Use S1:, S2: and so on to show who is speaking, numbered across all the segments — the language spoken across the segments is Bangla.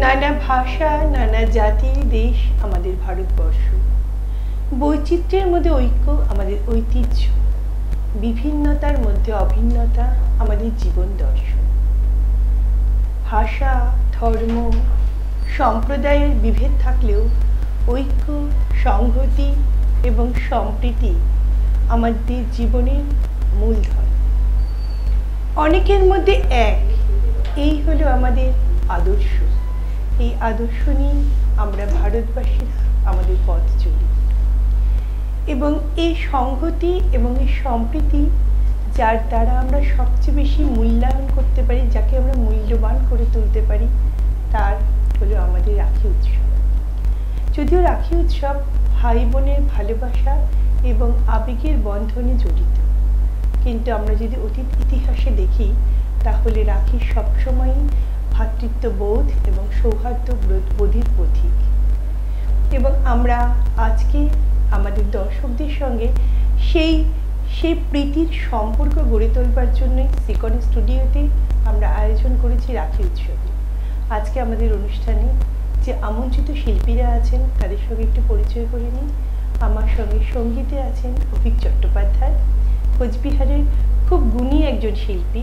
S1: নানা ভাষা, নানা জাতির দেশ আমাদের ভারতবর্ষ। বৈচিত্র্যের মধ্যে ঐক্য আমাদের ঐতিহ্য, বিভিন্নতার মধ্যে অভিন্নতা আমাদের জীবন দর্শন। ভাষা, ধর্ম, সম্প্রদায়ের বিভেদ থাকলেও ঐক্য, সংহতি এবং সম্প্রীতি আমাদের জীবনের মূলধন। অনেকের মধ্যে এক, এই হলো আমাদের আদর্শ। এই আদর্শ নিয়ে আমরা ভারতবাসীরা আমাদের পথ চলি এবং এই সংহতি এবং এই সম্প্রীতি যার দ্বারা আমরা সবচেয়ে বেশি মূল্যায়ন করতে পারি, যাকে আমরা মূল্যবান করে তুলতে পারি, তার হলো আমাদের রাখি উৎসব। যদিও রাখি উৎসব ভাই বোনের ভালোবাসা এবং আবেগের বন্ধনে জড়িত, কিন্তু আমরা যদি অতীত ইতিহাসে দেখি তাহলে রাখি সবসময়ই ভ্রাতৃত্ববোধ এবং সৌহার্দ্যবোধের প্রতীক। এবং আমরা আজকে আমাদের দর্শকদের সঙ্গে সেই প্রীতির সম্পর্ক গড়ে তোলবার জন্যই সিকন স্টুডিওতে আমরা আয়োজন করেছি রাখি উৎসবে। আজকে আমাদের অনুষ্ঠানে যে আমন্ত্রিত শিল্পীরা আছেন তাদের সঙ্গে একটু পরিচয় করে নিই। আমার সঙ্গে সঙ্গীতে আছেন অভিক চট্টোপাধ্যায়, কোচবিহারের খুব গুণী একজন শিল্পী,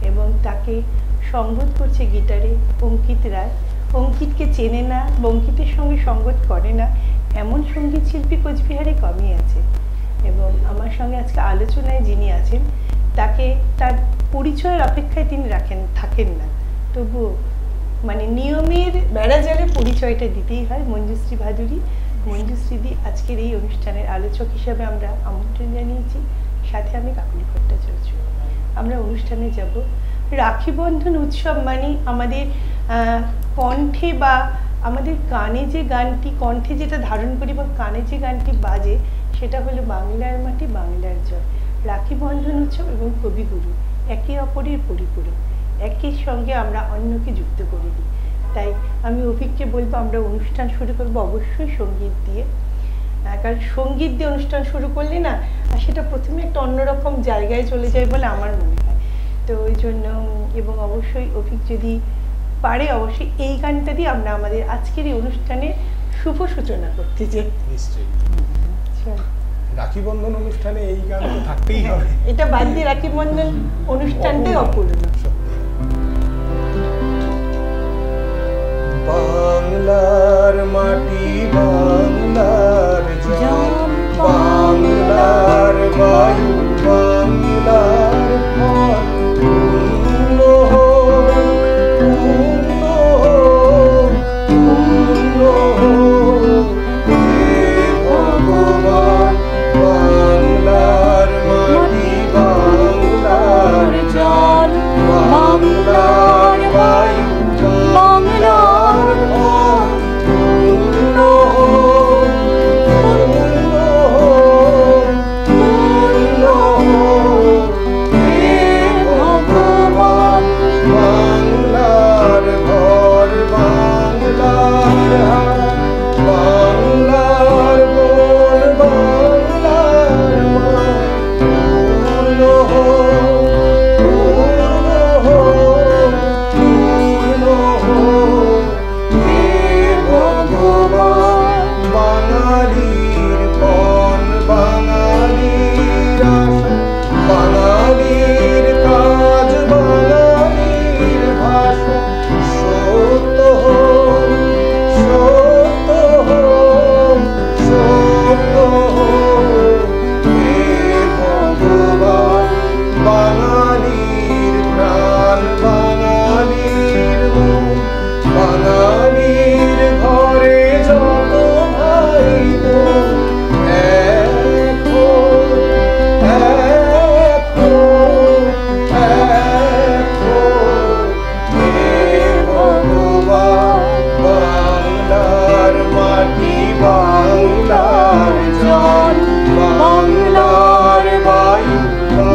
S1: এবং তাকে সঙ্গত করছে গিটারে অঙ্কিত রায়। অঙ্কিতকে চেনে না, অঙ্কিতের সঙ্গে সঙ্গত করে না এমন সঙ্গীত শিল্পী কোচবিহারে কমই আছে। এবং আমার সঙ্গে আজকে আলোচনায় যিনি আছেন তাকে তার পরিচয়ের অপেক্ষায় তিনি থাকেন না, তবুও মানে নিয়মের বেড়াজালে পরিচয়টা দিতেই হয়। মঞ্জুশ্রী ভাদুরী, মঞ্জুশ্রীদি আজকের এই অনুষ্ঠানের আলোচক হিসাবে আমরা আমন্ত্রণ জানিয়েছি। সাথে আমি কাকুলি ভট্টাচার্য। আমরা অনুষ্ঠানে যাব। রাখি বন্ধন উৎসব মানে আমাদের কণ্ঠে বা আমাদের কানে যে গানটি, কণ্ঠে যেটা ধারণ করি বা কানে যে গানটি বাজে, সেটা হলো বাংলার মাটি বাংলার জয়। রাখি বন্ধন উৎসব এবং কবিগুরু একে অপরের পরিপূরক, একের সঙ্গে আমরা অন্যকে যুক্ত করে দিই। তাই আমি অভিককে বলবো আমরা অনুষ্ঠান শুরু করবো অবশ্যই সঙ্গীত দিয়ে, কারণ সঙ্গীত দিয়ে অনুষ্ঠান শুরু করলে না সেটা প্রথমে একটা অন্যরকম জায়গায় চলে যায় বলে আমার মনে হয়। তো ওই জন্য, এবং অবশ্যই অভিক যদি পারে অবশ্যই এই গানটা দিয়ে আমরা আমাদের আজকের এই অনুষ্ঠানের শুভ সূচনা করতে চাই।
S2: নিশ্চয়ই রাখি বন্ধন অনুষ্ঠানে এই গান তো থাকতেই হবে,
S1: এটা বাদ দিয়ে রাখি বন্ধন অনুষ্ঠানটাই অপূর্ণ।
S2: বাংলার মাটি বাংলার জল, বাংলার বায়ু বাংলার ফল, পূর্ণ হোক, পূর্ণ হোক, পূর্ণ হোক হে ভগবান। বাংলার মাটি বাংলার জল, বাংলার বায়ু বাংলার ফল, পূর্ণ হোক, পূর্ণ হোক, পূর্ণ হোক হে ভগবান। বাংলার ঘর বাংলার হাট, বাংলার বন বাংলার মাঠ, পূর্ণ হোক, পূর্ণ হোক, পূর্ণ হোক হে ভগবান। বাঙালির পণ বাঙালির আশা, বাঙালির কাজ বাঙালির ভাষা, সত্য হোক, সত্য হোক, সত্য হোক হে ভগবান। বাঙালির প্রাণ বাঙালির মন, বাঙালির ঘরে যত ভাই বোন, এক হোক, এক হোক, এক হোক হে ভগবান। বাংলার মাটি বাংলার জল, বাংলার বায়ু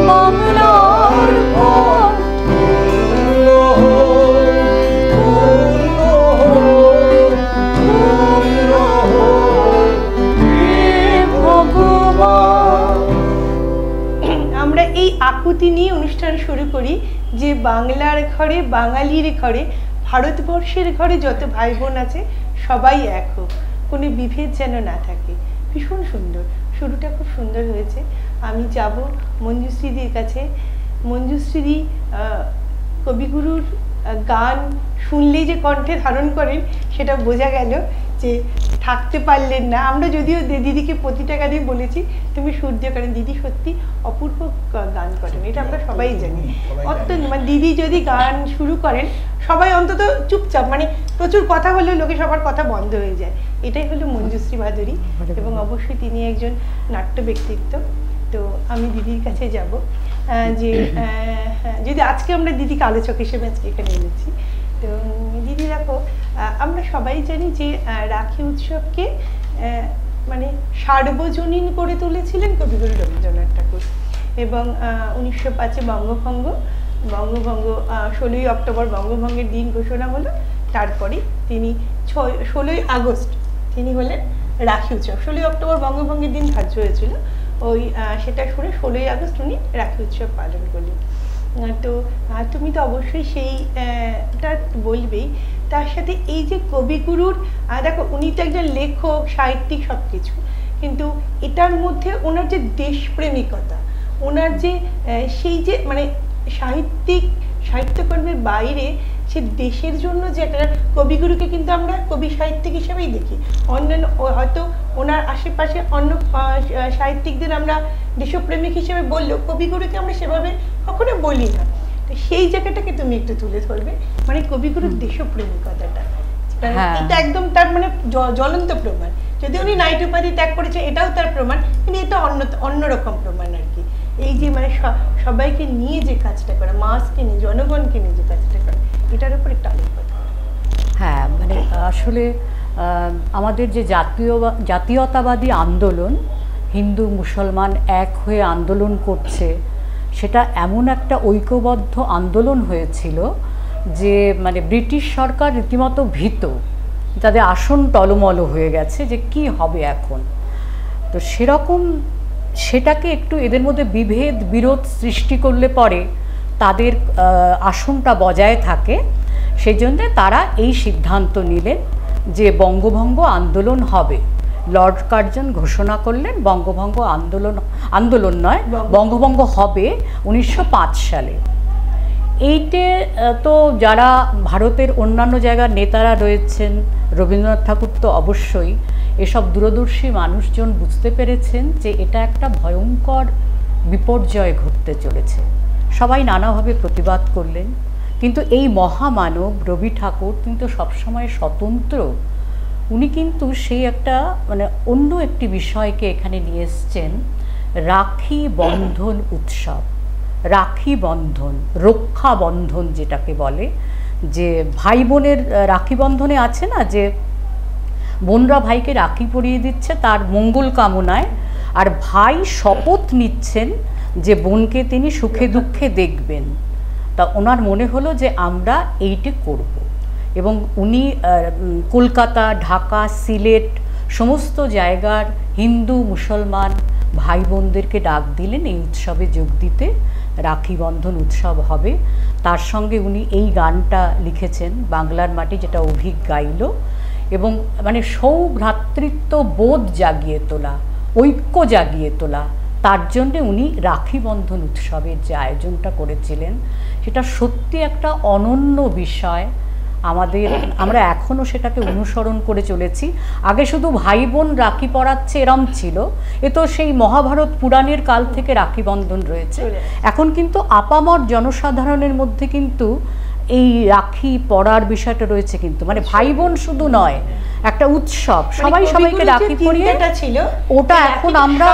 S2: বাংলার ফল, পূর্ণ হোক, পূর্ণ হোক, পূর্ণ হোক হে ভগবান।
S1: আমরা এই আকুতি নিয়ে অনুষ্ঠান শুরু করি যে বাংলার ঘরে বাঙালির ঘরে ভারতবর্ষের ঘরে যত ভাই বোন আছে সবাই এক হোক, কোনো বিভেদ যেন না থাকে। ভীষণ সুন্দর, শুরুটা খুব সুন্দর হয়েছে। আমি যাব মঞ্জুশ্রীদির কাছে। মঞ্জুশ্রী কবিগুরুর গান শুনলেই যে কণ্ঠে ধারণ করেন সেটা বোঝা গেল যে থাকতে পারলেন না। আমরা যদিও দিদিকে প্রতিটা গানেই বলেছি তুমি সূর্য করেন, দিদি সত্যি অপূর্ব গান করেন, এটা আমরা সবাই জানি। অত্যন্ত মানে দিদি যদি গান শুরু করেন সবাই অন্তত চুপচাপ, মানে প্রচুর কথা হলেও লোকে সবার কথা বন্ধ হয়ে যায়। এটাই হলো মঞ্জুশ্রী ভাদুরী, এবং অবশ্যই তিনি একজন নাট্য ব্যক্তিত্ব। তো আমি দিদির কাছে যাব, যে যদি আজকে আমরা দিদিকে আলোচক হিসেবে আজকে এখানে এনেছি। তো দিদি দেখো, আমরা সবাই জানি যে রাখি উৎসবকে মানে সার্বজনীন করে তুলেছিলেন কবিগুরু রবীন্দ্রনাথ ঠাকুর, এবং 1905 বঙ্গভঙ্গ 16ই অক্টোবর বঙ্গভঙ্গের দিন ঘোষণা হলো। তারপরে তিনি 16ই আগস্ট তিনি হলেন রাখি উৎসব। 16ই অক্টোবর বঙ্গভঙ্গের দিন ধার্য হয়েছিল, ওই সেটা শুনে 16ই আগস্ট উনি রাখি উৎসব পালন করলেন। তো তুমি তো অবশ্যই সেইটা বলবেই। তার সাথে এই যে কবিগুরুর, দেখো উনি তো একজন লেখক, সাহিত্যিক, সব কিছু, কিন্তু এটার মধ্যে ওনার যে দেশপ্রেমিকতা, ওনার যে সেই যে মানে সাহিত্যকর্মের বাইরে সে দেশের জন্য যে একটা, কবিগুরুকে কিন্তু আমরা কবি সাহিত্যিক হিসেবেই দেখি। অন্যান্য হয়তো ওনার আশেপাশে অন্য সাহিত্যিকদের আমরা দেশপ্রেমিক হিসেবে বললেও কবিগুরুকে আমরা সেভাবে কখনো বলি না। তো সেই জায়গাটাকে তুমি একটু তুলে ধরবে, মানে কবিগুরুর দেশপ্রেমিকতাটা, এটা একদম তার মানে জ্বলন্ত প্রমাণ। যদি উনি নাইট উপাধি ত্যাগ করেছে এটাও তার প্রমাণ, কিন্তু এটা অন্যরকম প্রমাণ আর কি। এই যে মানে সবাইকে নিয়ে যে কাজটা করা, মাসকে নিয়ে, জনগণকে নিয়ে যে কাজটা করা, এটার উপর একটা আলোকপাত।
S3: হ্যাঁ, মানে আসলে আমাদের যে জাতীয়তাবাদী আন্দোলন, হিন্দু মুসলমান এক হয়ে আন্দোলন করছে, সেটা এমন একটা ঐক্যবদ্ধ আন্দোলন হয়েছিল যে মানে ব্রিটিশ সরকার রীতিমতো ভীত, তাদের আসন টলমল হয়ে গেছে যে কি হবে এখন। তো সেরকম সেটাকে একটু এদের মধ্যে বিরোধ সৃষ্টি করলে পরে তাদের আসনটা বজায় থাকে। সেই জন্যে তারা এই সিদ্ধান্ত নিলেন যে বঙ্গভঙ্গ আন্দোলন হবে। লর্ড কার্জন ঘোষণা করলেন বঙ্গভঙ্গ আন্দোলন নয়, বঙ্গভঙ্গ হবে 1905 সালে। এইটে তো যারা ভারতের অন্যান্য জায়গার নেতারা রয়েছেন, রবীন্দ্রনাথ ঠাকুর তো অবশ্যই, এসব দূরদর্শী মানুষজন বুঝতে পেরেছেন যে এটা একটা ভয়ঙ্কর বিপর্যয় ঘটতে চলেছে। সবাই নানাভাবে প্রতিবাদ করলেন, কিন্তু এই মহামানব রবি ঠাকুর কিন্তু সবসময় স্বতন্ত্র। উনি কিন্তু সেই একটা মানে অন্য একটি বিষয়কে এখানে নিয়ে এসছেন, রাখি বন্ধন উৎসব। রাখি বন্ধন, রক্ষা বন্ধন যেটাকে বলে, যে ভাই বোনের রাখি বন্ধনে আছে না, যে বোনরা ভাইকে রাখি পরিয়ে দিচ্ছে তার মঙ্গল কামনায়, আর ভাই শপথ নিচ্ছেন যে বোনকে তিনি সুখে দুঃখে দেখবেন। তা ওনার মনে হলো যে আমরা এইটি করব, এবং উনি কলকাতা, ঢাকা, সিলেট সমস্ত জায়গার হিন্দু মুসলমান ভাই বোনদেরকে ডাক দিলেন এই উৎসবে যোগ দিতে। রাখি বন্ধন উৎসব হবে। তার সঙ্গে উনি এই গানটা লিখেছেন বাংলার মাটি, যেটা অভিক গাইল, এবং মানে সৌভ্রাতৃত্ব বোধ জাগিয়ে তোলা, ঐক্য জাগিয়ে তোলা, তার জন্যে উনি রাখি বন্ধন উৎসবের যে আয়োজনটা করেছিলেন সেটা সত্যি একটা অনন্য বিষয়। আমরা এখনও সেটাকে অনুসরণ করে চলেছি। আগে শুধু ভাই বোন রাখি পরাচ্ছে এরম ছিল, এ তো সেই মহাভারত পুরাণের কাল থেকে রাখি বন্ধন রয়েছে। এখন কিন্তু আপামর জনসাধারণের মধ্যে কিন্তু এই রাখি পরার বিষয়টা রয়েছে, কিন্তু মানে ভাই বোন শুধু নয়, একটা উৎসব, সবাই সবাইকে রাখি পরিয়ে ছিল ওটা এখন আমরা,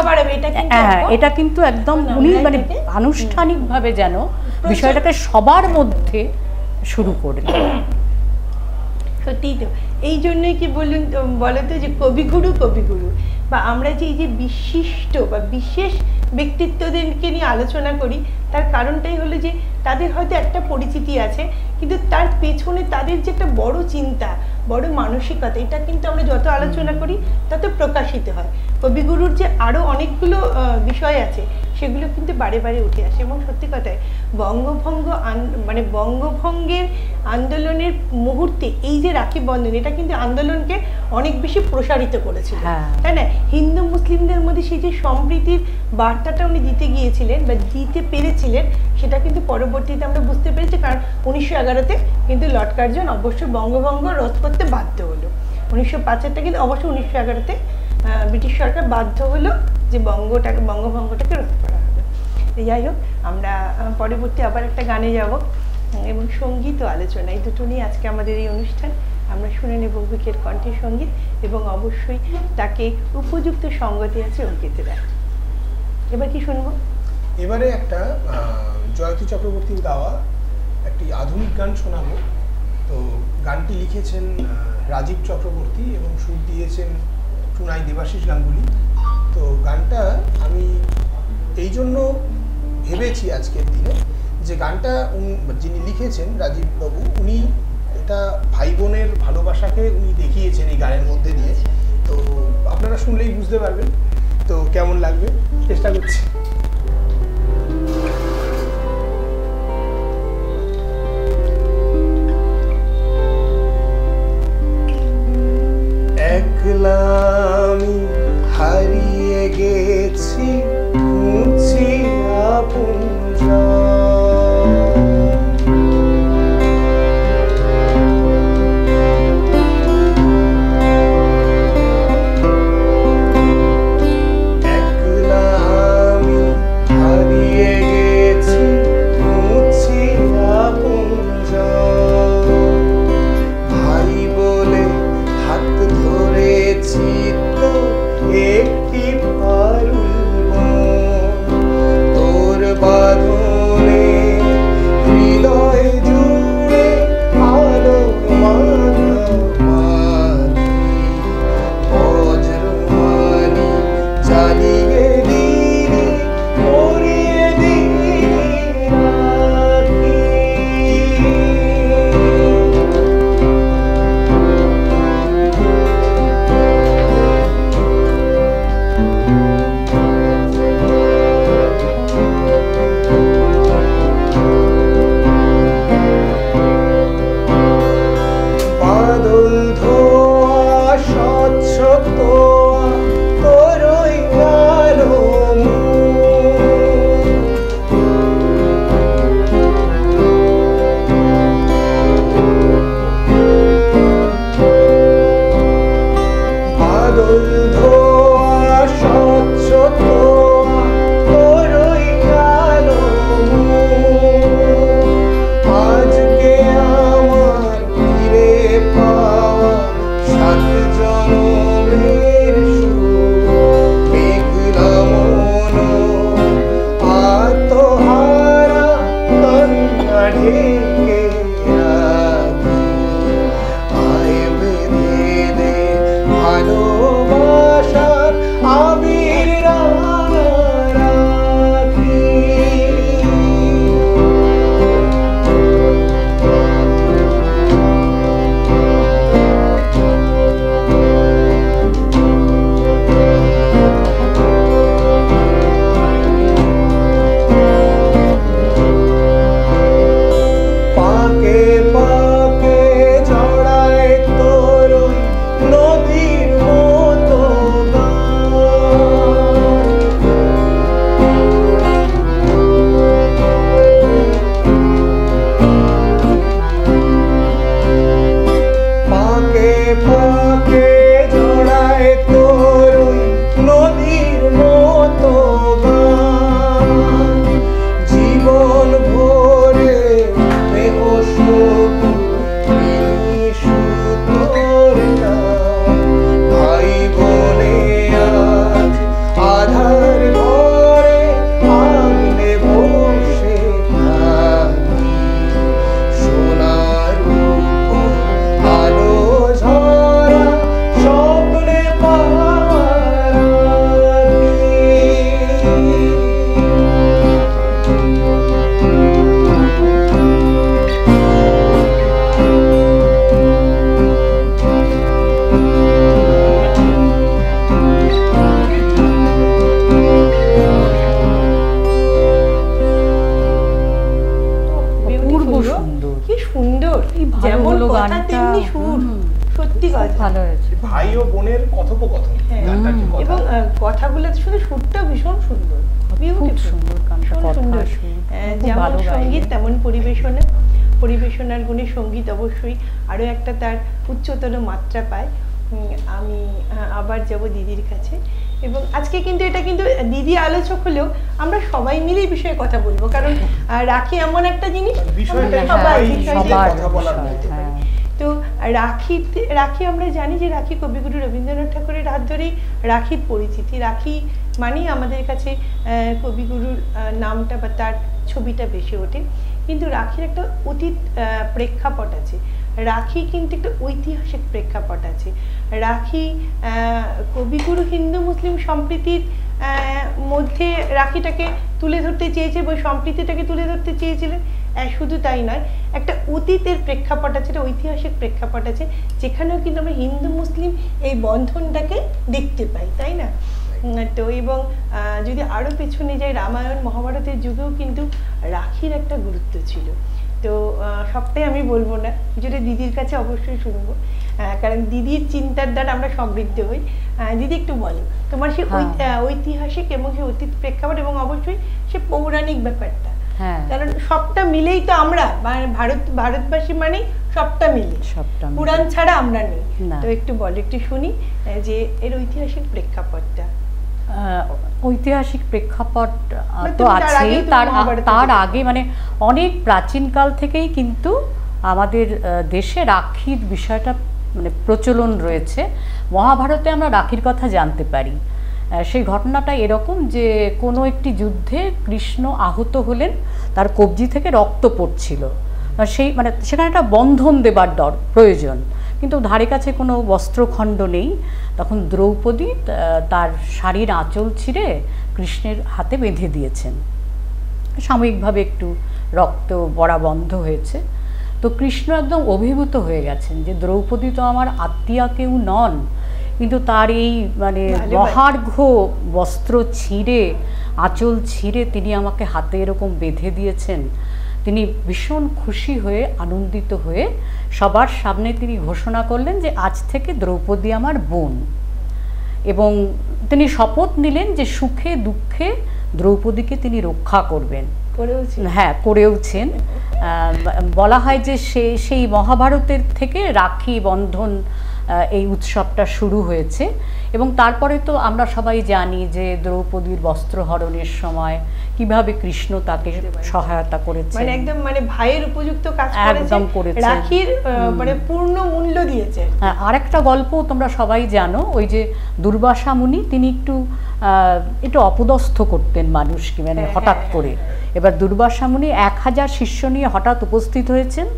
S3: হ্যাঁ এটা কিন্তু একদম উনি মানে আনুষ্ঠানিকভাবে যেন বিষয়টাকে সবার মধ্যে শুরু করলেন।
S1: সত্যিই তো, এই জন্যই কি বলতো যে কবিগুরু বা আমরা যে এই যে বিশিষ্ট বা বিশেষ ব্যক্তিত্বদেরকে নিয়ে আলোচনা করি, তার কারণটাই হলো যে তাদের হয়তো একটা পরিচিতি আছে, কিন্তু তার পেছনে তাদের যে একটা বড় চিন্তা, বড় মানসিকতা, এটা কিন্তু আমরা যত আলোচনা করি তত প্রকাশিত হয়। কবিগুরুর যে আরো অনেকগুলো বিষয় আছে সেগুলো কিন্তু বারে বারে উঠে আসে। এবং সত্যি কথায় মানে বঙ্গভঙ্গের আন্দোলনের মুহূর্তে এই যে রাখি বন্ধন, এটা কিন্তু আন্দোলনকে অনেক বেশি প্রসারিত করেছিল, তাই না? হিন্দু মুসলিমদের মধ্যে সেই যে সম্প্রীতির বার্তাটা উনি দিতে গিয়েছিলেন বা দিতে পেরেছিলেন, সেটা কিন্তু পরবর্তীতে আমরা বুঝতে পেরেছি। কারণ 1911-তে কিন্তু লর্ড কার্জন অবশ্য বঙ্গভঙ্গ রোধ করতে বাধ্য হলো। 1905-এরটা কিন্তু অবশ্য 1911-তে ব্রিটিশ সরকার বাধ্য হলো যে বঙ্গভঙ্গটাকে রোধ করা হবে। যাই হোক, আমরা পরবর্তী আবার একটা গানে যাব এবং সঙ্গীত ও আলোচনা, এই দুটো নিয়ে আজকে আমাদের এই অনুষ্ঠান। আমরা শুনে নেব অঙ্কিতের কণ্ঠে সঙ্গীত, এবং অবশ্যই তাকে উপযুক্ত সঙ্গতি আছে অঙ্কিতের। এবার কি শুনবো?
S2: এবারে একটা জয়তী চক্রবর্তীর গাওয়া একটি আধুনিক গান শোনাবো। তো গানটি লিখেছেন রাজীব চক্রবর্তী এবং সুর দিয়েছেন টুনাই দেবাশিস গাঙ্গুলি। তো গানটা আমি এই জন্য ভেবেছি আজকের দিনে যে গানটা যিনি লিখেছেন রাজীব বাবু, উনি এটা ভাই বোনের ভালোবাসাকে উনি দেখিয়েছেন এই গানের মধ্যে দিয়ে। তো আপনারা শুনলেই বুঝতে পারবেন তো কেমন লাগবে, চেষ্টা করছি। একলা আমি হারিয়ে গেছি, খুঁজছি আপনজন। একলা আমি
S3: কি ভালো
S1: যেমন
S3: হলো
S1: কথা
S3: গানটা,
S1: তেমনি সুর, সত্যি
S3: খুব
S1: কথা।
S3: ভালো হয়েছে।
S2: ভাই ও বোনের কথোপকথন,
S1: হ্যাঁ।
S2: গানটার যে কথা।
S1: এবং কথাগুলো শুধু সুরটা ভীষণ সুন্দর,
S3: খুব
S1: beautiful,
S3: সুন্দর গানটা,
S1: ভীষণ
S3: কথা,
S1: সুন্দর।
S3: সুর, খুব
S1: যেমন
S3: ভালো
S1: সঙ্গীত
S3: গাইলে।
S1: তেমন পরিবেশনা, পরিবেশনার গুণে সঙ্গীত অবশ্যই আরো একটা তার উচ্চতর মাত্রা পায়। আমি আবার যাব দিদির কাছে, এবং আজকে কিন্তু এটা কিন্তু দিদি আলোচক হলেও আমরা সবাই মিলে এই বিষয়ে কথা বলবো, কারণ রাখি এমন একটা জিনিস
S2: বিষয়টা
S1: আমরা
S2: সবাই
S1: বিষয়টা
S2: সবার
S1: কথা
S2: বলার
S1: বলতে
S2: মতো।
S1: পারি। তো রাখি আমরা জানি যে রাখি কবিগুরু রবীন্দ্রনাথ ঠাকুরের হাত ধরেই রাখির পরিচিতি। রাখি মানেই আমাদের কাছে কবিগুরুর নামটা বা তার ছবিটা ভেসে ওঠে, কিন্তু রাখির একটা অতীত প্রেক্ষাপট আছে, রাখি কিন্তু একটা ঐতিহাসিক প্রেক্ষাপট আছে। রাখি কবিগুরু হিন্দু মুসলিম সম্প্রীতির মধ্যে রাখিটাকে তুলে ধরতে চেয়েছে, ওই সম্প্রীতিটাকে তুলে ধরতে চেয়েছিলেন। শুধু তাই নয়, একটা অতীতের প্রেক্ষাপট আছে, একটা ঐতিহাসিক প্রেক্ষাপট আছে, যেখানেও কিন্তু আমরা হিন্দু মুসলিম এই বন্ধনটাকে দেখতে পাই, তাই না? তো এবং যদি আরো পেছনে যাই, রামায়ণ মহাভারতের যুগেও কিন্তু রাখির একটা গুরুত্ব ছিল। তো সবটাই আমি বলবো না, যেটা দিদির কাছে অবশ্যই শুনবো, কারণ দিদির চিন্তার দ্বারা আমরা সমৃদ্ধ হই। দিদি একটু বলো তোমার সেই ঐতিহাসিক এবং সেই অতীত প্রেক্ষাপট এবং অবশ্যই সে পৌরাণিক ব্যাপারটা, কারণ সবটা মিলেই তো আমরা ভারতবাসী মানেই সবটা মিলে, পুরাণ ছাড়া আমরা নেই। তো একটু বলো, একটু শুনি যে এর ঐতিহাসিক প্রেক্ষাপটটা।
S3: ঐতিহাসিক প্রেক্ষাপট তো আছেই, তার আগে মানে অনেক প্রাচীনকাল থেকেই কিন্তু আমাদের দেশে রাখির বিষয়টা মানে প্রচলন রয়েছে। মহাভারতে আমরা রাখির কথা জানতে পারি। সেই ঘটনাটা এরকম যে কোনো একটি যুদ্ধে কৃষ্ণ আহত হলেন, তার কবজি থেকে রক্ত পড়ছিল, সেই মানে সেখানে একটা বন্ধন দেবার প্রয়োজন, কিন্তু ধারে কাছে কোনো বস্ত্রখণ্ড নেই। তখন দ্রৌপদী তার শাড়ির আঁচল ছিঁড়ে কৃষ্ণের হাতে বেঁধে দিয়েছেন, সাময়িকভাবে একটু রক্ত পড়া বন্ধ হয়েছে। তো কৃষ্ণ একদম অভিভূত হয়ে গেছেন যে দ্রৌপদী তো আমার আত্মীয়া কেউ নন, কিন্তু তার এই মানে মহার্ঘ বস্ত্র ছিঁড়ে, আঁচল ছিঁড়ে তিনি আমাকে হাতে এরকম বেঁধে দিয়েছেন। তিনি ভীষণ খুশি হয়ে, আনন্দিত হয়ে সবার সামনে তিনি ঘোষণা করলেন যে আজ থেকে দ্রৌপদী আমার বোন, এবং তিনি শপথ নিলেন যে সুখে দুঃখে দ্রৌপদীকে তিনি রক্ষা করবেন। হ্যাঁ, করেওছেন। বলা হয় যে সেই মহাভারতের থেকে রাখি বন্ধন এই উৎসবটা শুরু হয়েছে, এবং তারপরে তো আমরা সবাই জানি যে দ্রৌপদীর বস্ত্রহরণের সময় কিভাবে কৃষ্ণ তাকে সহায়তা করেছে,
S1: মানে একদম মানে ভাইয়ের উপযুক্ত কাজ করেছে, রাখির মানে পূর্ণ মূল্য দিয়েছে।
S3: হ্যাঁ, আরেকটা গল্প তোমরা সবাই জানো, ওই যে দুর্বাসা মুনি, তিনি একটু অপদস্থ করতেন মানুষকে, মানে হঠাৎ করে। এবার দুর্বাসা মুনি 1000 শিষ্য নিয়ে হঠাৎ উপস্থিত হয়েছেন।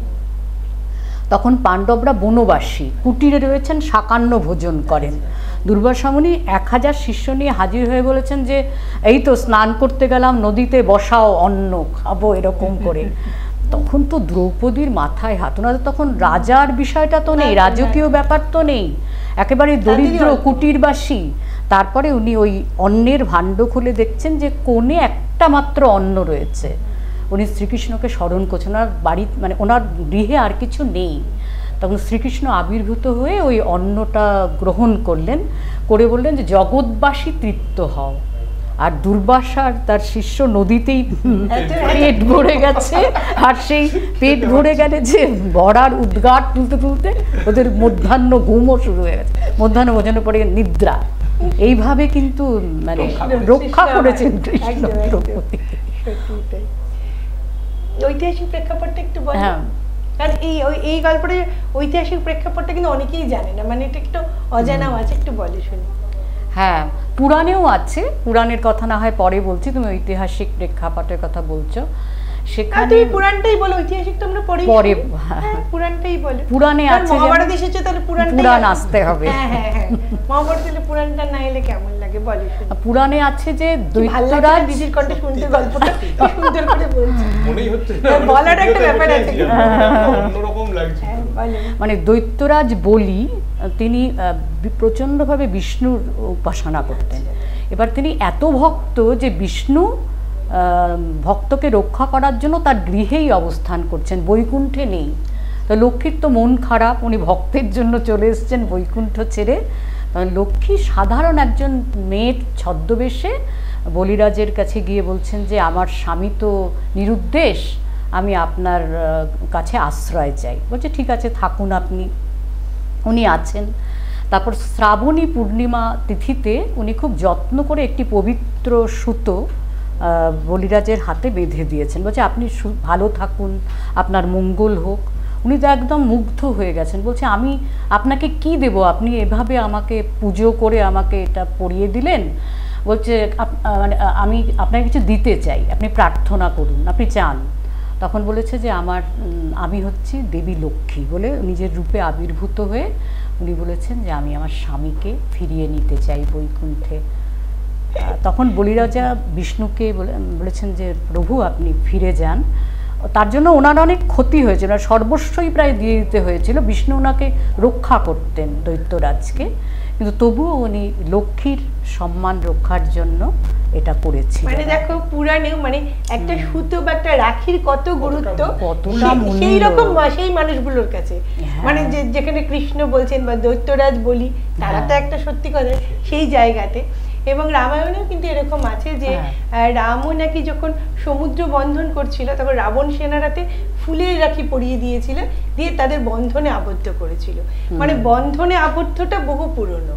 S3: তখন পাণ্ডবরা বনবাসী, কুটিরে রয়েছেন, সাকান্ন ভোজন করেন। দুর্বাসা মুনি 1000 শিষ্য নিয়ে হাজির হয়ে বলেছেন যে এই তো স্নান করতে গেলাম, নদীতে বসাও, অন্ন খাবো, এরকম করে। তখন তো দ্রৌপদীর মাথায় হাত, ওনাদের তখন রাজার বিষয়টা তো নেই, রাজকীয় ব্যাপার তো নেই, একেবারে দরিদ্র কুটিরবাসী। তারপরে উনি ওই অন্নের ভাণ্ড খুলে দেখছেন যে কোণে একটা মাত্র অন্ন রয়েছে। উনি শ্রীকৃষ্ণকে স্মরণ করছেন, ওনার বাড়ি মানে ওনার গৃহে আর কিছু নেই। তখন শ্রীকৃষ্ণ আবির্ভূত হয়ে ওই অন্নটা গ্রহণ করলেন, করে বললেন যে জগৎবাসী তৃপ্ত হও। আর দুর্বাসার তার শিষ্য নদীতেই পেট ভরে গেছে, আর সেই পেট ভরে গেলে যে বড়ার উদ্গার তুলতে তুলতে ওদের মধ্যাহ্ন ঘুমও শুরু হয়ে গেছে, মধ্যাহ্ন ভোজনের পরে নিদ্রা। এইভাবে কিন্তু মানে রক্ষা করেছেন কৃষ্ণ দ্রৌপদী।
S1: ঐতিহাসিক প্রেক্ষাপটটা একটু বল, কারণ এই গল্পের ঐতিহাসিক প্রেক্ষাপটটা কিন্তু অনেকেই জানে না, মানে এটা একটু অজানাও আছে, একটু বলে শুনি।
S3: হ্যাঁ, পুরাণেও আছে, পুরাণের কথা না হয় পরে বলছি, তুমি ঐতিহাসিক প্রেক্ষাপটের কথা বলছো।
S1: সেখানে পুরাণটাই বলো, ঐতিহাসিক তোমরা পরে পুরাণটাই বলো।
S3: পুরাণে আছে,
S1: মহাভারত এসেছে তাহলে
S3: পুরাণ আসতে হবে।
S1: হ্যাঁ, মহাভারত এলে পুরাণটা না এলে কেমন লাগে বলো।
S3: পুরাণে আছে যে দৈত্যরাজ,
S1: দিদির কণ্ঠে শুনতে গল্পটা সুন্দর করে বলছে,
S2: মনেই হচ্ছে
S1: বলার একটা ব্যাপার আছে,
S2: অন্যরকম লাগছে।
S3: মানে দৈত্যরাজ বলি তিনি প্রচণ্ডভাবে বিষ্ণুর উপাসনা করতেন। এবার তিনি এত ভক্ত যে বিষ্ণু ভক্তকে রক্ষা করার জন্য তার গৃহেই অবস্থান করছেন, বৈকুণ্ঠে নেই। তো লক্ষ্মীর তো মন খারাপ, উনি ভক্তের জন্য চলে এসেছেন বৈকুণ্ঠ ছেড়ে। লক্ষ্মী সাধারণ একজন মেয়ের ছদ্মবেশে বলিরাজের কাছে গিয়ে বলছেন যে আমার স্বামী তো নিরুদ্দেশ, আমি আপনার কাছে আশ্রয় চাই। বলছে ঠিক আছে থাকুন আপনি। উনি আছেন। তারপর শ্রাবণী পূর্ণিমা তিথিতে উনি খুব যত্ন করে একটি পবিত্র সুতো বলিরাজের হাতে বেঁধে দিয়েছেন। বলছে আপনি ভালো থাকুন, আপনার মঙ্গল হোক। উনি তো একদম মুগ্ধ হয়ে গেছেন। বলছে আমি আপনাকে কি দেব, আপনি এভাবে আমাকে পুজো করে আমাকে এটা পরিয়ে দিলেন। বলছে মানে আমি আপনাকে কিছু দিতে চাই, আপনি প্রার্থনা করুন, আপনি চান। তখন বলেছে যে আমি হচ্ছি দেবী লক্ষ্মী বলে নিজের রূপে আবির্ভূত হয়ে উনি বলেছেন যে আমি আমার স্বামীকে ফিরিয়ে নিতে চাই বৈকুণ্ঠে। তখন বলিরাজা বিষ্ণুকে বলেছেন যে প্রভু আপনি ফিরে যান। তার জন্য ওনার অনেক ক্ষতি হয়েছিল, সর্বস্বই প্রায় দিয়ে দিতে হয়েছিল। বিষ্ণু ওনাকে রক্ষা করতেন দৈত্যরাজকে, কিন্তু তবুও উনি লক্ষ্মীর সম্মান রক্ষার জন্য এটা করেছিলেন।
S1: মানে দেখো পুরাণেও মানে একটা সুতো বা একটা রাখির কত গুরুত্ব, সেই রকম সেই মানুষগুলোর কাছে। মানে যেখানে কৃষ্ণ বলছেন বা দৈত্যরাজ বলি, তারা তো একটা সত্যি কথা সেই জায়গাতে। এবং রামায়ণেও কিন্তু এরকম আছে যে রামও নাকি যখন সমুদ্র বন্ধন করছিল তখন রাবণ সেনারাতে ফুলের রাখি পরিয়ে দিয়েছিল, দিয়ে তাদের বন্ধনে আবদ্ধ করেছিল। মানে বন্ধনে আবদ্ধটা বহু পুরনো,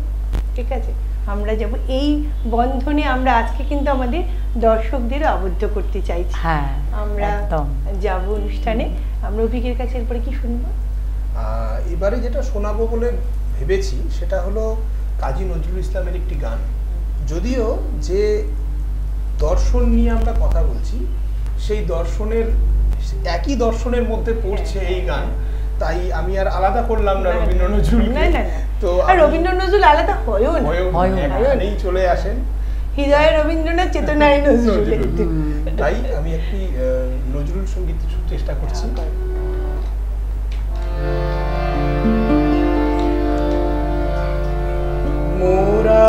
S1: ঠিক আছে। আমরা যাব এই বন্ধনে, আমরা আজকে কিন্তু আমাদের দর্শকদেরও আবদ্ধ করতে চাইছি। আমরা যাব অনুষ্ঠানে। আমরা অভিকের কাছে এরপরে কি শুনবো?
S2: এবারে যেটা শোনাবো বলে ভেবেছি সেটা হলো কাজী নজরুল ইসলামের একটি গান। যদিও যে দর্শন নিয়ে আমরা কথা বলছি সেই দর্শনের একই দর্শনের মধ্যে পড়ছে এই গান, তাই আমি আর আলাদা করলাম না রবীন্দ্র নজরুল।
S1: তো রবীন্দ্র নজরুল আলাদা হয়ও
S2: না, চলে আসেন
S1: হৃদয়ে রবীন্দ্রনাথ, চেতনায় নজরুল।
S2: তাই আমি একটি নজরুল সঙ্গীত চেষ্টা করছি। মোরা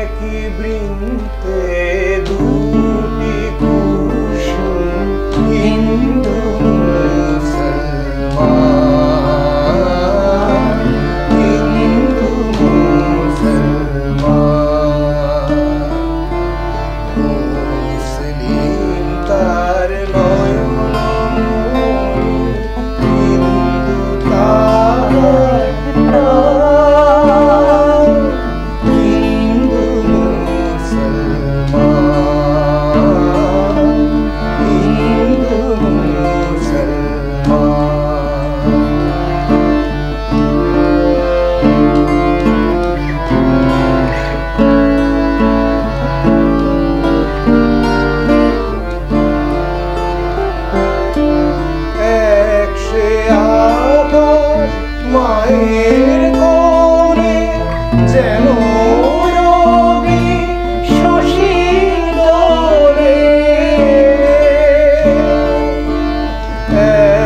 S2: একই বৃন্তে দুটি কুসুম, হিন্দু মুসলমান, হিন্দু মুসলমান, মুসলিম তার নয়ন, হিন্দু তার মায়ের কোলে যেন রবি শশী দোলে,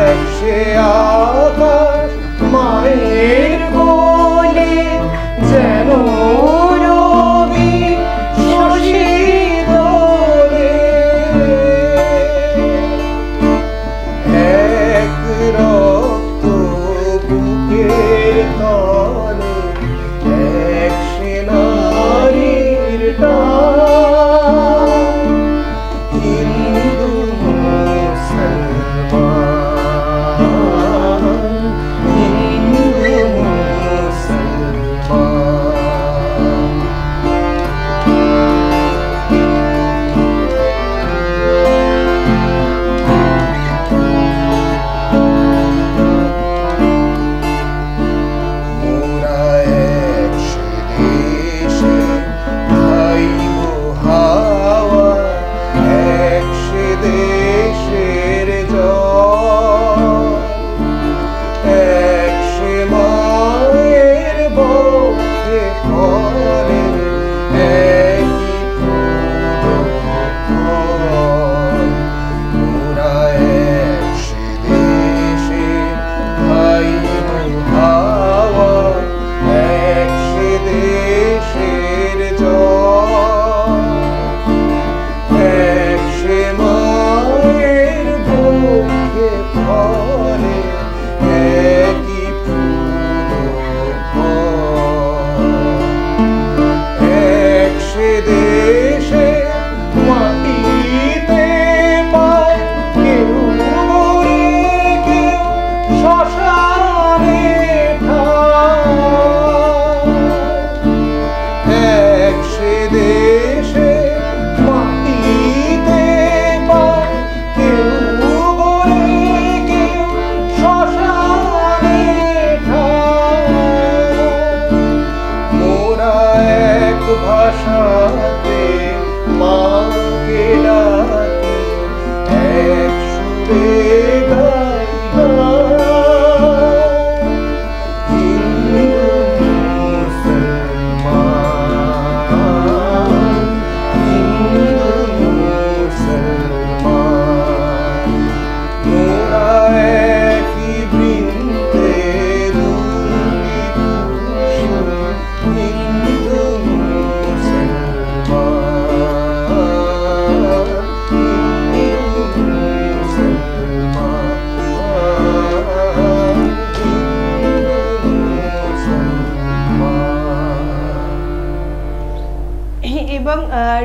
S2: একসে আকাশ মায়ের কোলে যেন রবি শশী দোলে, এক রক্ত বুকের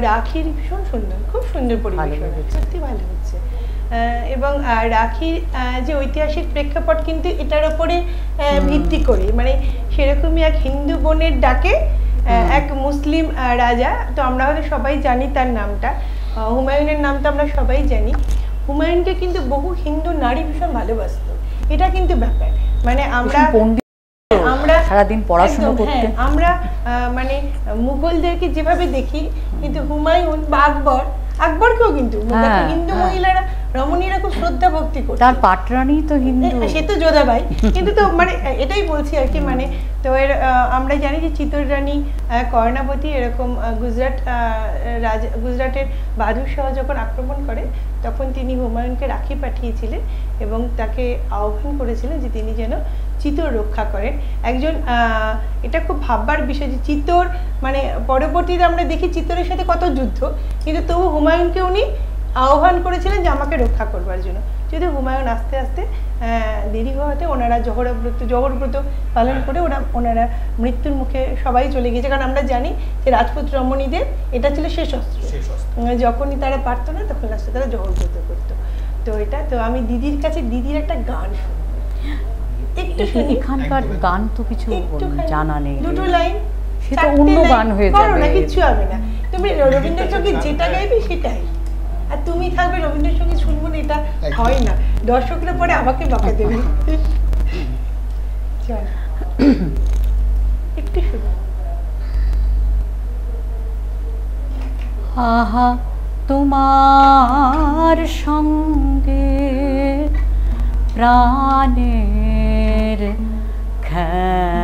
S1: রাখির ভীষণ সুন্দর, খুব সুন্দর পরিবেশনা, সত্যি ভালো হচ্ছে। এবং রাখির যে ঐতিহাসিক প্রেক্ষাপট কিন্তু এটার ওপরে ভিত্তি করে, মানে সেরকমই এক হিন্দু বোনের ডাকে এক মুসলিম রাজা, তো আমরা হয়তো সবাই জানি তার নামটা, হুমায়ুনের নামটা আমরা সবাই জানি। হুমায়ুনকে কিন্তু বহু হিন্দু নারী ভীষণ ভালোবাসত, এটা কিন্তু ব্যাপার। মানে আমরা
S3: সারাদিন পড়াশোনা করতে,
S1: আমরা মানে মুঘলদেরকে যেভাবে দেখি, কিন্তু হুমায়ুন বা আকবরকেও কিন্তু হিন্দু মহিলারা, রমণীরা খুব শ্রদ্ধা ভক্তি করত।
S3: তার পাটরানী তো হিন্দু,
S1: সে তো যোধাবাই, কিন্তু তো মানে এটাই বলছি আর কি। মানে তো এর আমরা জানি যে চিতোর রানী কর্ণাবতী এরকম গুজরাটের বাদুর শাহ যখন আক্রমণ করে, তখন তিনি হুমায়ুনকে রাখি পাঠিয়েছিলেন এবং তাকে আহ্বান করেছিলেন যে তিনি যেন চিতোর রক্ষা করেন। একজন এটা খুব ভাববার বিষয় যে চিতোর মানে পরবর্তীতে আমরা দেখি চিতোরের সাথে কত যুদ্ধ, কিন্তু তবু হুমায়ুনকে উনি আহ্বান করেছিলেন যে আমাকে রক্ষা করবার জন্য। যদিও হুমায়ুন আস্তে আস্তে দেরি হওয়াতে ওনারা জহরব্রত পালন করে ওনারা মৃত্যুর মুখে সবাই চলে গিয়েছে। কারণ আমরা জানি যে রাজপুত রমণীদের এটা ছিল শেষ অস্ত্র, যখনই তারা পারতো না তখন লাস্টে তারা জহরব্রত করতো। তো এটা তো আমি দিদির কাছে দিদির একটা গান শুনবো,
S3: এখানকার গান তো কিছু জানা নেই,
S1: দুটো লাইন,
S3: সেটা অন্য গান হয়ে যাবে
S1: না, কিচ্ছু হবে না। তুমি রবীন্দ্রসঙ্গীত যেটা গাইবে সেটাই, আর তুমি থাকবে রবীন্দ্রসঙ্গীত শুনবো না, এটা হয় না। দর্শকরা পরে আমাকে বকা দেবে। একটু শুনো।
S3: আহা তোমার সঙ্গে প্রাণের খেলা,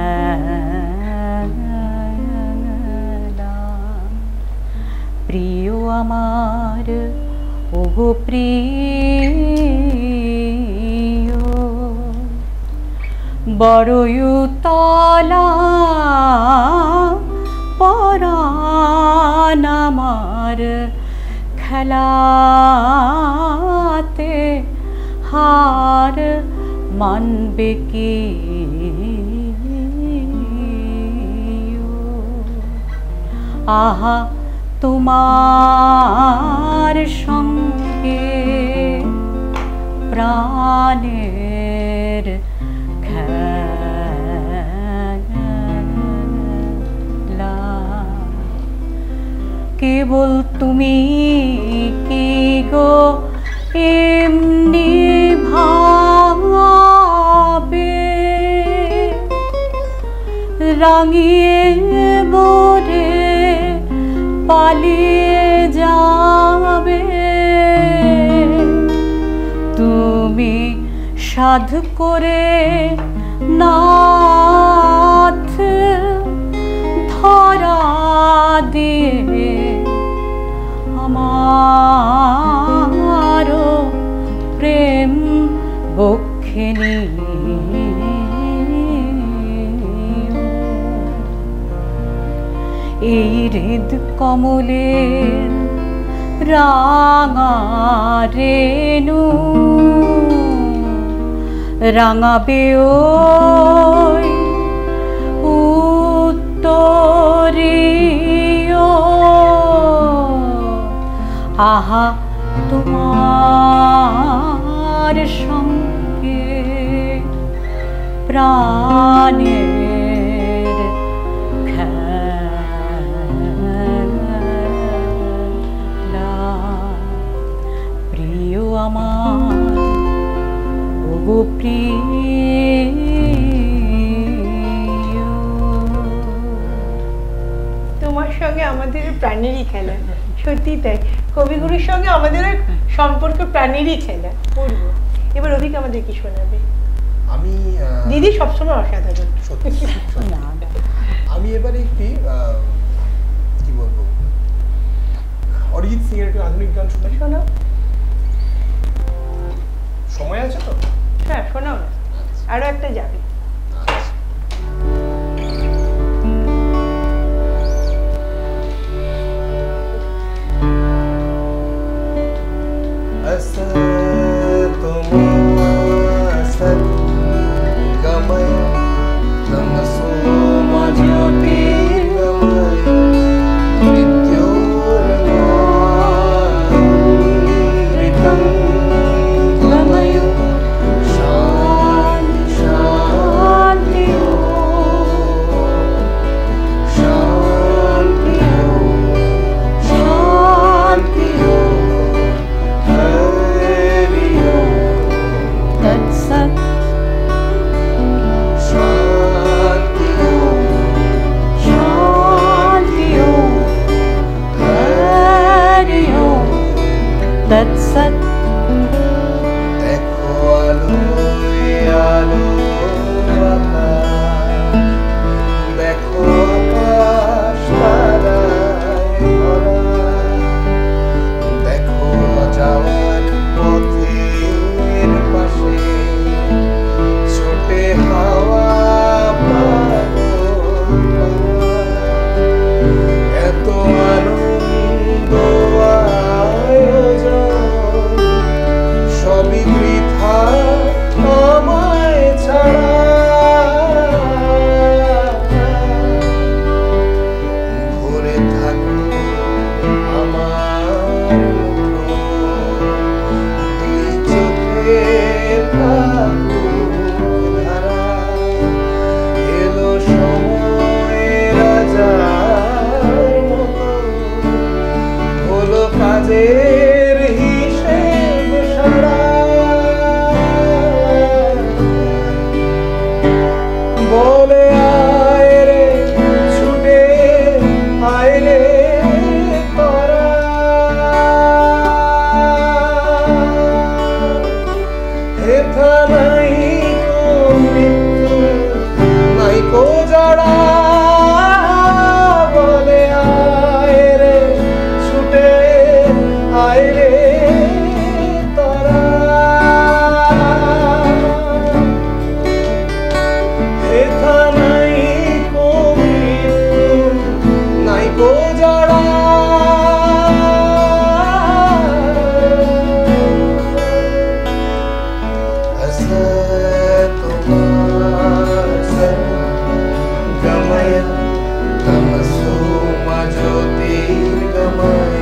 S3: প্রিয় আমার ওগো প্রিয়, বড়য়ুতলা পরাণ আমার খেলাতে হার মানবে কি? আহা তোমার সঙ্গে প্রাণের খেলা, কেবল তুমি কি গো এমনি ভাবে রাঙিয়ে বরে পালিয়ে যাবে, তুমি সাধ করে নাথ ধরা দিয়ে আমারও প্রেম বক্ষে এই হৃদ কমলের রাঙা রেণু রাঙাবে ওই উত্তরীয়, আহা তোমার সঙ্গে প্রাণের খেলা, প্রিয় আমার ওগো প্রিয়।
S1: তোমার সঙ্গে আমাদের প্রাণেরই খেলা, সত্যি তাই। কবিগুরুর সঙ্গে আমাদের সম্পর্ক প্রাণেরই খেলা। পড়বো এবার অভিক আমাদের কি শোনাবে?
S2: আমি
S1: দিদি সবসময় অসাধারণ।
S2: আমি এবারে একটি কি বলবো, অরিজিৎ সিং এর একটি আধুনিক গান শোনাই।
S1: শোনাও।
S2: সময় আছে তো?
S1: হ্যাঁ শোনাও না, আরো একটা যাবে।
S2: Mrityo সবই বৃথা আমায় ছাড়া, ভরে থাকো আমার দুই চোখে ধারা, এলো সময় রাজার মতো, হলো কাজের হিসেব সারা, বলে আয় রে ছুটে আয় রে তোরা, হেথা নাই কো মৃত্যু নাই কো জড়া, বলে আয় রে ছুটে আয় রে তোরা, হেথা নাই কো মৃত্যু নাই কো জড়া, गमय तमसो मा ज्योतिर्गमय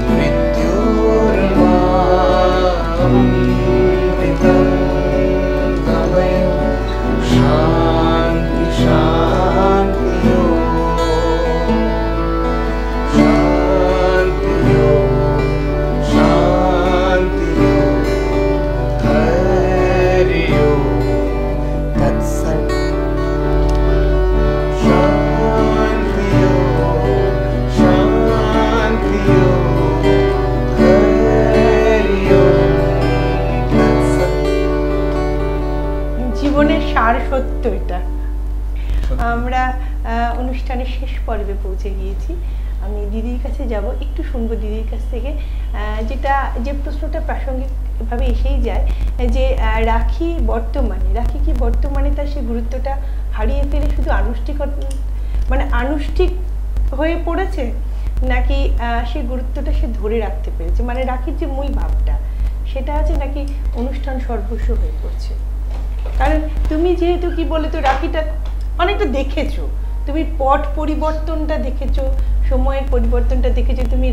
S2: मृत्युर्मामृतं गमय, शान्ति शान्ति शान्ति शान्ति धैर्य तत्सत्, शान्तियो शान्तियो धैर्यो तत्सत्।
S1: জীবনের সার সত্য এটা। আমরা অনুষ্ঠানের শেষ পর্বে পৌঁছে গিয়েছি। আমি দিদির কাছে যাব, একটু শুনবো দিদির কাছ থেকে যে প্রশ্নটা প্রাসঙ্গিকভাবে এসেই যায় যে রাখি কি বর্তমানে তার সেই গুরুত্বটা হারিয়ে ফেলে শুধু আনুষ্ঠানিক হয়ে পড়েছে, নাকি সেই গুরুত্বটা সে ধরে রাখতে পেরেছে, মানে রাখির যে মূল ভাবটা সেটা আছে, নাকি অনুষ্ঠান সর্বস্ব হয়ে পড়ছে? কারণ তুমি যেহেতু কি বলে তো রাখিটা অনেকটা দেখেছো, তুমি পট পরিবর্তনটা দেখেছো, সময়ের পরিবর্তনটা দেখেছো, তুমি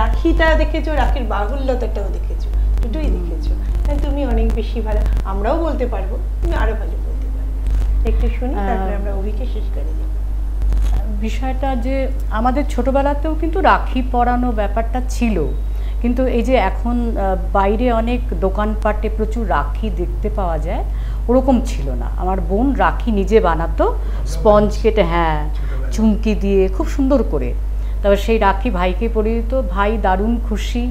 S1: রাখিটা দেখেছো, রাখির বাহুল্যতাটাও দেখেছো, দুটোই দেখেছো। তুমি অনেক বেশি ভালো, আমরাও বলতে পারবো, তুমি আরো ভালো বলতে পারবে। একটু শুনি, তারপরে আমরা অভিকে শেষ করে দিই।
S3: বিষয়টা যে আমাদের ছোটবেলাতেও কিন্তু রাখি পরানো ব্যাপারটা ছিল, কিন্তু এই যে এখন বাইরে অনেক দোকানপাটে প্রচুর রাখি দেখতে পাওয়া যায়, ওরকম ছিল না। আমার বোন রাখি নিজে বানাতো, স্পঞ্জ কেটে, হ্যাঁ, চুমকি দিয়ে খুব সুন্দর করে। তারপর সেই রাখি ভাইকে পরিয়ে দিত, ভাই দারুণ খুশি,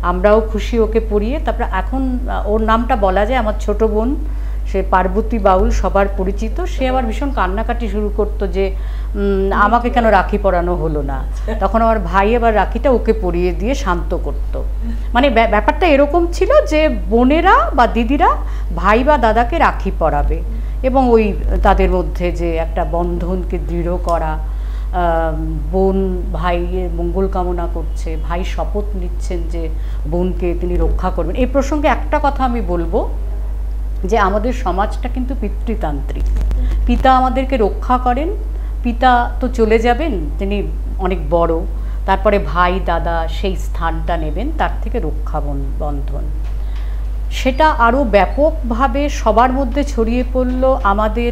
S3: আমরাও খুশি ওকে পরিয়ে। তারপর এখন ওর নামটা বলা যায়, আমার ছোট বোন, সে পার্বতী বাউল, সবার পরিচিত। সে আবার ভীষণ কান্নাকাটি শুরু করতো যে আমাকে কেন রাখি পরানো হলো না। তখন আমার ভাই আবার রাখিটা ওকে পরিয়ে দিয়ে শান্ত করত। মানে ব্যাপারটা এরকম ছিল যে বোনেরা বা দিদিরা ভাই বা দাদাকে রাখি পরাবে, এবং ওই তাদের মধ্যে যে একটা বন্ধনকে দৃঢ় করা, বোন ভাইয়ের মঙ্গল কামনা করছে, ভাই শপথ নিচ্ছেন যে বোনকে তিনি রক্ষা করবেন। এই প্রসঙ্গে একটা কথা আমি বলবো যে আমাদের সমাজটা কিন্তু পিতৃতান্ত্রিক। পিতা আমাদেরকে রক্ষা করেন, পিতা তো চলে যাবেন, তিনি অনেক বড়, তারপরে ভাই দাদা সেই স্থানটা নেবেন, তার থেকে রক্ষা বন্ধন। সেটা আরও ব্যাপকভাবে সবার মধ্যে ছড়িয়ে পড়ল আমাদের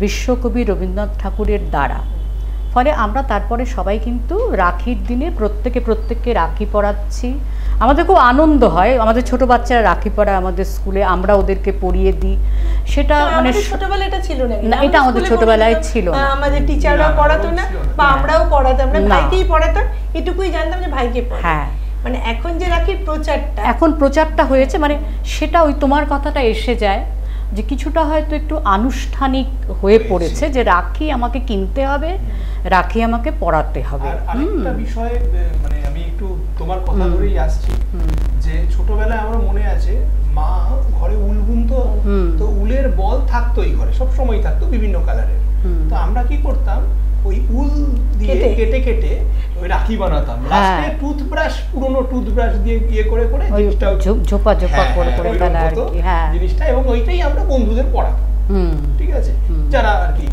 S3: বিশ্বকবি রবীন্দ্রনাথ ঠাকুরের দ্বারা। ফলে আমরা তারপরে সবাই কিন্তু রাখির দিনে প্রত্যেককে রাখি পরাচ্ছি। আমাদের খুব আনন্দ হয়, আমাদের ছোট বাচ্চারা রাখি পরায় আমাদের স্কুলে, আমরা ওদেরকে পরিয়ে দিই। সেটা মানে
S1: ছোটবেলায় এটা ছিল না,
S3: এটা আমাদের ছোটবেলায় ছিল না,
S1: আমাদের টিচাররা পড়াতো না, বা আমরাও পড়াতাম না, ভাইকেই পড়াতাম, এটুকুই জানতাম যে ভাইকে পড়ায়।
S3: হ্যাঁ,
S1: মানে এখন যে রাখির
S3: প্রচারটা হয়েছে, মানে সেটা ওই তোমার কথাটা এসে যায় যে কিছুটা হয়তো একটু আনুষ্ঠানিক হয়ে পড়েছে, যে রাখি আমাকে কিনতে হবে, রাখি আমাকে পরাতে হবে।
S2: আরেকটা বিষয়, মানে আমি একটু তোমার কথা ধরেই আসছি, যে ছোটবেলায় আমার মনে আছে মা ঘরে উল বুনতো, তো উলের বল থাকতোই ঘরে, সব সময় থাকতো বিভিন্ন কালারের। তো আমরা কি করতাম, ওই উল দিয়ে কেটে ওই রাখি বানাতাম, লাস্টে টুথব্রাশ, পুরনো টুথব্রাশ দিয়ে ইয়ে করে করে জিনিসটা
S3: ঝোপা ঝোপা করে করে ফেলা আর কি। হ্যাঁ,
S2: জিনিসটা, এবং ওইটাই আমরা বন্ধুদের পড়াতাম। ঠিক আছে, যারা আর কি।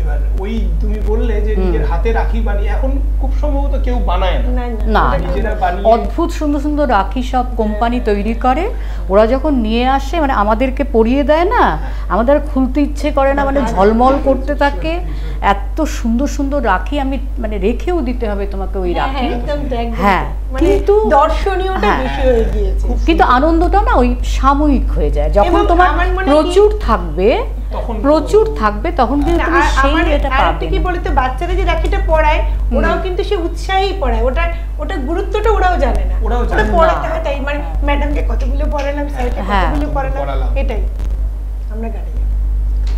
S2: এবার ওই তুমি বললে যে নিজের হাতে রাখি বানিয়ে, এখন খুব সম্ভবত কেউ বানায় না, নিজেরা বানিয়ে
S3: অদ্ভুত সুন্দর সুন্দর রাখি সব কোম্পানি তৈরি করে, ওরা যখন নিয়ে আসে মানে আমাদেরকে পরিয়ে দেয় না, আমাদের খুলতে ইচ্ছে করে না, মানে ঝলমল করতে থাকে। এত সুন্দর সুন্দর রাখি, আমি মানে রেখেও দিতে হবে তোমাকে ওই রাখি। হ্যাঁ, কিন্তু
S1: দর্শনীয়টা বেশি হয়ে গিয়েছে,
S3: কিন্তু আনন্দটা না ওই সাময়িক হয়ে যায়। যখন তোমার প্রচুর থাকবে তখন কিন্তু তুমি সেই এটা পাবে।
S1: কি বলতে, বাচ্চারা যে রাখিটা পড়ায়, ওরাও কিন্তু সে উৎসাহী পড়ায়, ওটা গুরুত্বটা ওরাও জানে না, ওটা পড়াতে হয়। তাই মানে ম্যাডামকে কতগুলো পড়ালাম, স্যারকে কতগুলো পড়ালাম, এটাই আমরা গানে।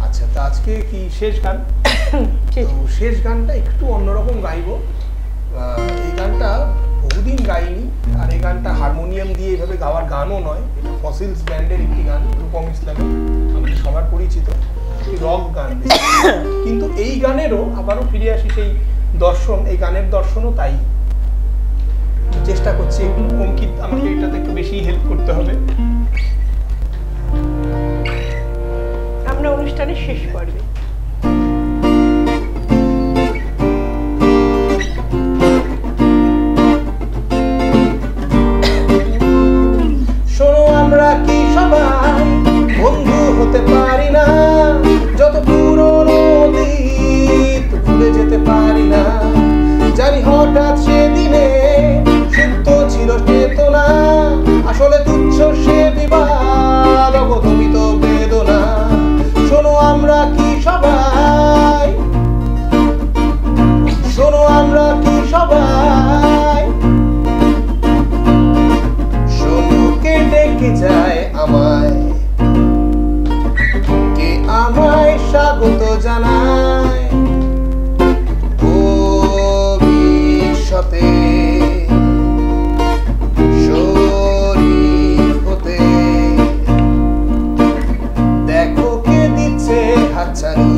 S2: আচ্ছা, তো আজকে কি শেষ গান? শেষ গানটা একটু অন্যরকম গাইবো। এই গানটা বহুদিন গাইনি, আর এই গানটা হারমোনিয়াম দিয়ে এভাবে গাওয়ার গানও নয়। এটা ফসিলস ব্যান্ডের একটি গান, রূপম ইসলামের, আমাদের সবার পরিচিত একটি রক গান। কিন্তু এই গানেরও আবারও ফিরে আসি সেই দর্শন, এই গানের দর্শনও তাই। চেষ্টা করছি একটু, অঙ্কিত আমাকে এটাতে একটু বেশি হেল্প করতে হবে।
S1: আমরা অনুষ্ঠানের শেষ পর্বে
S2: শোনো, আমরা কি সবাই বন্ধু হতে পারি না? যত পুরনো অতীত ভুলে যেতে পারি না। জানি হঠাৎ সেদিনে সুপ্ত ছিল চেতনা, আসলে তুচ্ছ সে বিবাদ, অবদমিত বেদনা। শোনো, আমরা কি সবাই, শোনো আমরা কি সবাই, শোনো কে ডেকে যায় আমায়, কে আমায় স্বাগত জানায় ভবিষ্যতে শরীর হতে। দেখো কে দিচ্ছে হাতছানি,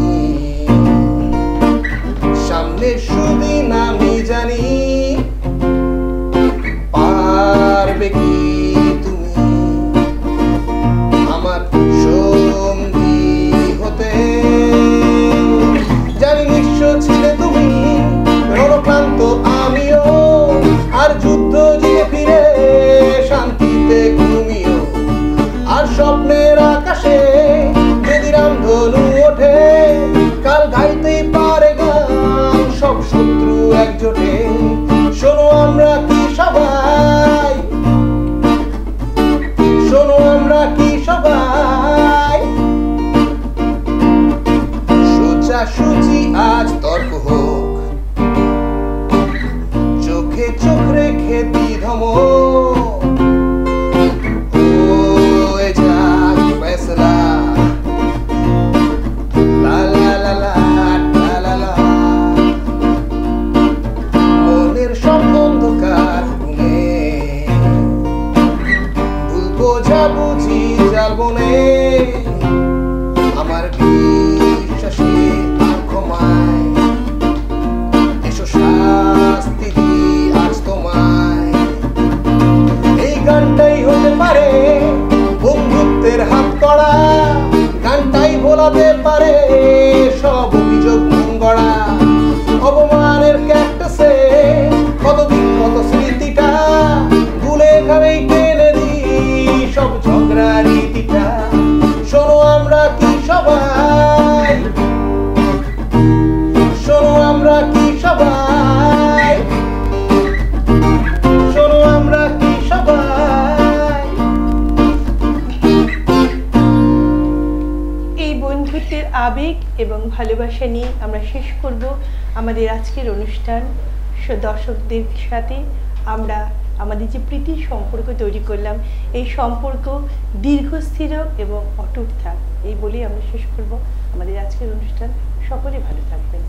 S2: সামনে সুদিন আমি জানি, পারবে কি তুমি আমার সঙ্গী হতে? জানি নিঃস্ব ছিলে তুমি, রণক্লান্ত আমিও, আর যুদ্ধ জিতে ফিরে শান্তিতে ঘুমিও। আর স্বপ্নের আকাশে যদি রামধনু ওঠে, কাল গাইতেই পারে গান সব শত্রু একজোটে। শোনো, আমরা কি সবাই, শোনো আমরা কি সবাই, সোজাসুজি আজ তর্ক হোক, চোখে চোখ রেখে দ্বিধম হয়ে যাক ফয়সলা। লা লা লা লা লা লা, মনের সব অন্ধকার গুনে ভুল বোঝা বুঝি জাল বনে। আমার বিশ্বাসে আর ক্ষমায় এসো, শাস্তি দি আজ তোমায়। এই গানটাই হতে পারে বন্ধুত্বের হাত কড়া, গানটাই ভোলাতে পারে সব অভিযোগ মঙ্গড়া। অপমানের ক্যাকটাসে কতদিন কত স্মৃতিটা ভুলে ঘরেই টেনে দিই সব ঝগড়া রীতিটা। শোনো, আমরা কি সবাই, শোনো আমরা কি সবাই, শোনো আমরা কি সবাই।
S1: এই বন্ধুত্বের আবেগ এবং ভালোবাসা নিয়ে আমরা শেষ করব আমাদের আজকের অনুষ্ঠান। দর্শকদের সাথে আমরা আমাদের যে প্রীতির সম্পর্ক তৈরি করলাম, এই সম্পর্ক দীর্ঘস্থির এবং অটুট থাক, এই বলেই আমরা শেষ করব আমাদের আজকের অনুষ্ঠান। সকলে ভালো থাকবেন।